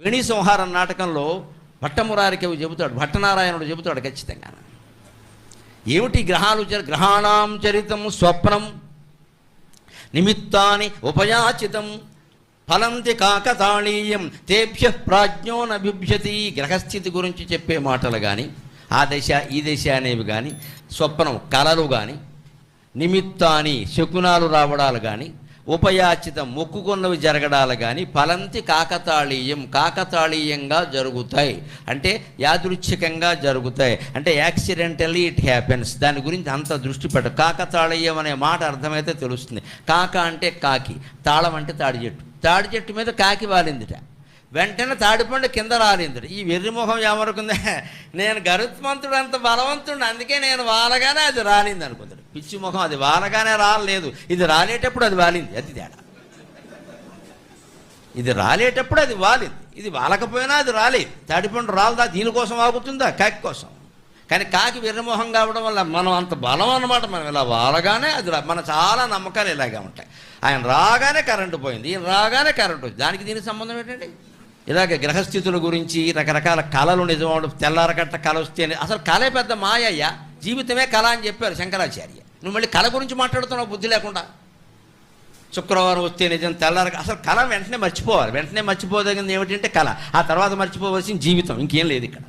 వేణి సంహారం నాటకంలో భట్టమురారికవి చెబుతాడు, భట్టనారాయణుడు చెబుతాడు ఖచ్చితంగా. ఏమిటి గ్రహాలు? గ్రహాణం చరితం స్వప్నం నిమిత్తాని ఉపయాచితం ఫలంతి కాకతాళీయం తేభ్య ప్రాజ్ఞోన బిభ్యతి. గ్రహస్థితి గురించి చెప్పే మాటలు కానీ, ఆ దశ ఈ దశ అనేవి కానీ, స్వప్నం కలలు కానీ, నిమిత్తాని శకునాలు రావడాలు కానీ, ఉపయాచితం మొక్కుకున్నవి జరగడాలు కానీ, ఫలంతి కాకతాళీయం కాకతాళీయంగా జరుగుతాయి, అంటే యాదృచ్ఛికంగా జరుగుతాయి, అంటే యాక్సిడెంటల్లీ ఇట్ హ్యాపెన్స్. దాని గురించి అంత దృష్టి పెట్ట. కాకతాళీయం అనే మాట అర్థమైతే తెలుస్తుంది. కాక అంటే కాకి, తాళం అంటే తాడి చెట్టు, తాడి చెట్టు మీద కాకి వాలిందిట, వెంటనే తాడిపండు కింద రాలిందిట. ఈ వెర్రిమొహం ఏమనుకుంది, నేను గరుత్మంతుడు అంత బలవంతుడు, అందుకే నేను వాలగానే అది రాలింది అనుకుంటాడు. పిచ్చి ముఖం, అది వాలగానే రాలేదు, ఇది రాలేటప్పుడు అది వాలింది, అది తేడా. ఇది రాలేటప్పుడు అది వాలింది, ఇది వాలకపోయినా అది రాలేదు. తాడిపండు రాలదా? దీనికోసం ఆగుతుందా? కాకి కోసం. కానీ కాకి వెర్రిమొహం కావడం వల్ల మనం అంత బలం అన్నమాట. మనం ఇలా వాలగానే అది మన చాలా నమ్మకాలు ఇలాగే ఉంటాయి. ఆయన రాగానే కరెంటు పోయింది, ఈయన రాగానే కరెంటు వచ్చింది. దానికి దీనికి సంబంధం ఏంటండి? ఇలాగే గ్రహస్థితుల గురించి రకరకాల కళలు నిజం. తెల్లారకట్ట కళ వస్తే అసలు కళే పెద్ద మాయయ్య, జీవితమే కళ అని చెప్పారు శంకరాచార్య. నువ్వు మళ్ళీ కళ గురించి మాట్లాడుతున్నావు బుద్ధి లేకుండా. శుక్రవారం వస్తే నిజం, తెల్లారక అసలు కళ వెంటనే మర్చిపోవాలి. వెంటనే మర్చిపోదగింది ఏమిటంటే కళ. ఆ తర్వాత మర్చిపోవలసిన జీవితం, ఇంకేం లేదు ఇక్కడ.